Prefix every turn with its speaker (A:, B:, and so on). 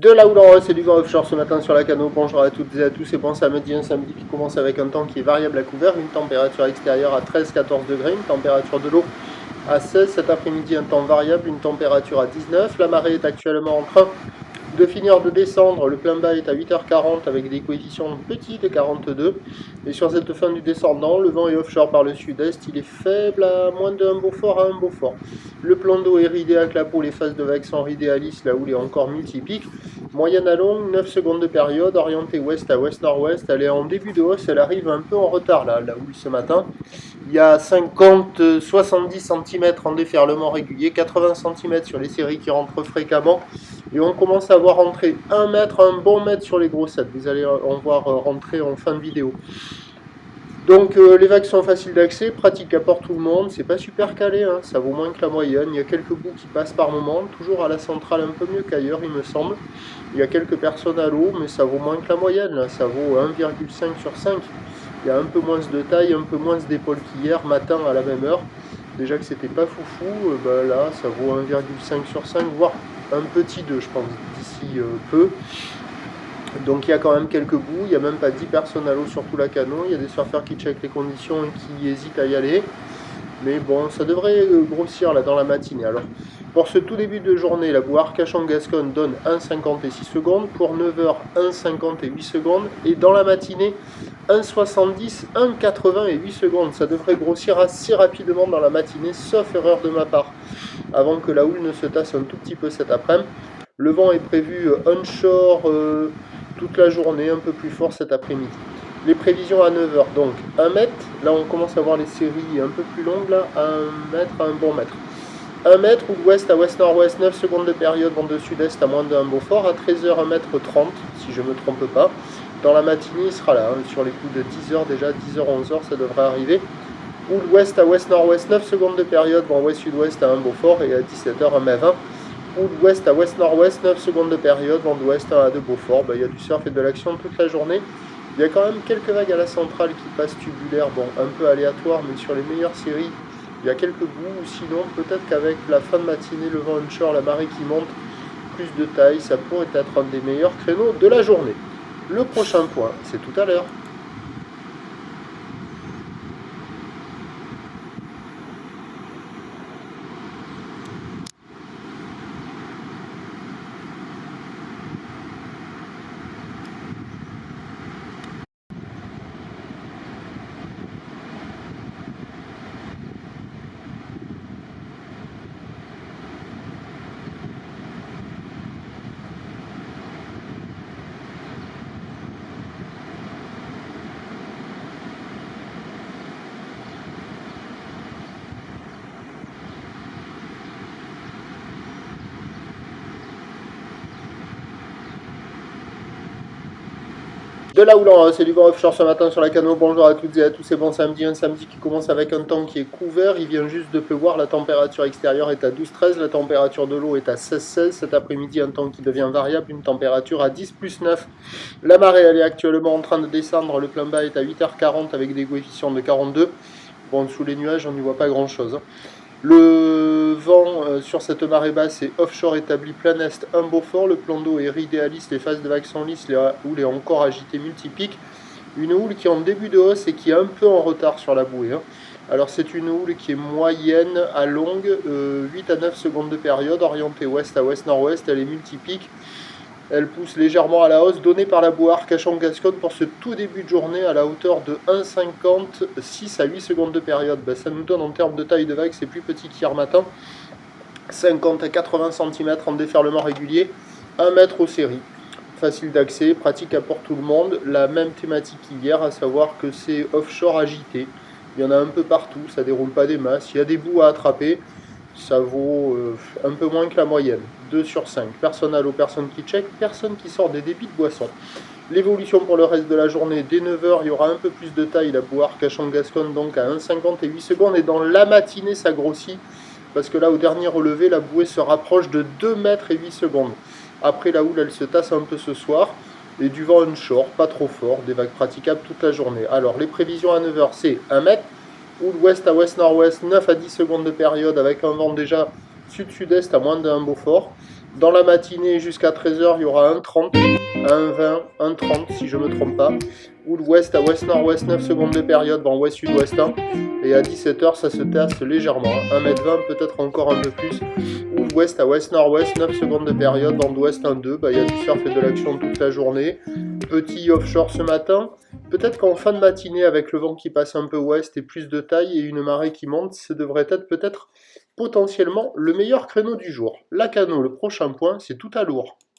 A: De là où l'on c'est du vent offshore ce matin sur la Cano. Bonjour à toutes et à tous et bon samedi, un samedi qui commence avec un temps qui est variable à couvert, une température extérieure à 13-14 degrés, une température de l'eau à 16, cet après-midi un temps variable, une température à 19, la marée est actuellement en train de finir de descendre, le plein bas est à 8h40 avec des coefficients petits de 42, et sur cette fin du descendant, le vent est offshore par le sud-est, il est faible à moins d'un Beaufort à un Beaufort. Le plan d'eau est ridé à clapot, les phases de vagues sont ridées à lisse, la houle est encore multipique. Moyenne à longue, 9 secondes de période, orientée ouest à ouest-nord-ouest, elle est en début de hausse, elle arrive un peu en retard là, la houle ce matin. Il y a 50-70 cm en déferlement régulier, 80 cm sur les séries qui rentrent fréquemment, et on commence à voir rentrer 1 mètre, un bon mètre sur les grossettes. Vous allez en voir rentrer en fin de vidéo. Donc les vagues sont faciles d'accès, pratiques à port tout le monde, c'est pas super calé, hein, ça vaut moins que la moyenne, il y a quelques bouts qui passent par moment, toujours à la centrale un peu mieux qu'ailleurs il me semble. Il y a quelques personnes à l'eau, mais ça vaut moins que la moyenne, là, ça vaut 1,5 sur 5. Il y a un peu moins de taille, un peu moins d'épaules qu'hier matin à la même heure. Déjà que c'était pas foufou, là ça vaut 1,5 sur 5, voire un petit 2 je pense, d'ici peu. Donc il y a quand même quelques bouts, il n'y a même pas 10 personnes à l'eau sur tout la Cano, il y a des surfeurs qui checkent les conditions et qui hésitent à y aller. Mais bon, ça devrait grossir là dans la matinée. Alors, pour ce tout début de journée, la boue Arcachon-Gascogne donne 1,50 et 6 secondes, pour 9h 1,50 et 8 secondes, et dans la matinée 1,70, 1,80 et 8 secondes. Ça devrait grossir assez rapidement dans la matinée, sauf erreur de ma part, avant que la houle ne se tasse un tout petit peu cet après-midi. Le vent est prévu onshore toute la journée, un peu plus fort cet après-midi. Les prévisions à 9h, donc 1 mètre, là on commence à voir les séries un peu plus longues, là, à 1 mètre, à un bon mètre. 1 mètre, ou ouest à ouest-nord-ouest, 9 secondes de période, vent de sud-est à moins d'un Beaufort, à 13h 1 mètre 30, si je ne me trompe pas. Dans la matinée, il sera là, sur les coups de 10h déjà, 10h, 11h, ça devrait arriver. Ou ouest à ouest-nord-ouest, 9 secondes de période, vent ouest-sud-ouest à 1 Beaufort, et à 17h 1 mai 20. Ou ouest à ouest-nord-ouest, 9 secondes de période, vent d'ouest 1 à 2 Beaufort. Il y a du surf et de l'action toute la journée. Il y a quand même quelques vagues à la centrale qui passent tubulaires, bon, un peu aléatoires, mais sur les meilleures séries, il y a quelques bouts. Ou sinon, peut-être qu'avec la fin de matinée, le vent onshore, la marée qui monte, plus de taille, ça pourrait être un des meilleurs créneaux de la journée. Le prochain point, c'est tout à l'heure. De là où l'on c'est du vent offshore ce matin sur la Cano. Bonjour à toutes et à tous et bon samedi. Un samedi qui commence avec un temps qui est couvert. Il vient juste de pleuvoir. La température extérieure est à 12-13. La température de l'eau est à 16-16. Cet après-midi, un temps qui devient variable. Une température à 10 plus 9. La marée, elle est actuellement en train de descendre. Le plein bas est à 8h40 avec des coefficients de 42. Bon, sous les nuages, on n'y voit pas grand-chose. Le vent sur cette marée basse est offshore établi plein est, un Beaufort. Le plan d'eau est ridé à lisse, les phases de vagues sont lisses, la houle est encore agitée multipique. Une houle qui est en début de hausse et qui est un peu en retard sur la bouée. Alors c'est une houle qui est moyenne à longue, 8 à 9 secondes de période, orientée ouest à ouest-nord-ouest, elle est multipique. Elle pousse légèrement à la hausse, donnée par la boue Arcachon-Gascogne pour ce tout début de journée à la hauteur de 1,50, 6 à 8 secondes de période. Ça nous donne en termes de taille de vague, c'est plus petit qu'hier matin. 50 à 80 cm en déferlement régulier, 1 mètre aux séries. Facile d'accès, pratique à pour tout le monde. La même thématique qu'hier, à savoir que c'est offshore agité. Il y en a un peu partout, ça déroule pas des masses. Il y a des bouts à attraper. Ça vaut un peu moins que la moyenne, 2 sur 5. Personne à l'eau, personne qui check, personne qui sort des débits de boissons. L'évolution pour le reste de la journée, dès 9h, il y aura un peu plus de taille, la boue Arcachon-Gascogne donc à 1,50 et 8 secondes. Et dans la matinée, ça grossit, parce que là, au dernier relevé, la bouée se rapproche de 2 mètres et 8 secondes. Après, la houle, elle se tasse un peu ce soir. Et du vent onshore, pas trop fort, des vagues praticables toute la journée. Alors, les prévisions à 9h, c'est 1 mètre. Ou ouest à ouest-nord-ouest, 9 à 10 secondes de période avec un vent déjà sud-sud-est à moins d'un Beaufort. Dans la matinée jusqu'à 13h, il y aura un 30, un 20, un 30 si je ne me trompe pas. Ou l'ouest à ouest-nord-ouest, 9 secondes de période, bon ouest-sud-ouest. Et à 17h, ça se tasse légèrement. 1m20, peut-être encore un peu plus. Ou l'ouest à ouest-nord-ouest, 9 secondes de période, vent d'ouest 1-2. Il y a du surf et de l'action toute la journée. Petit offshore ce matin. Peut-être qu'en fin de matinée, avec le vent qui passe un peu ouest et plus de taille et une marée qui monte, ce devrait être peut-être potentiellement le meilleur créneau du jour. Lacanau, le prochain point, c'est tout à lourd.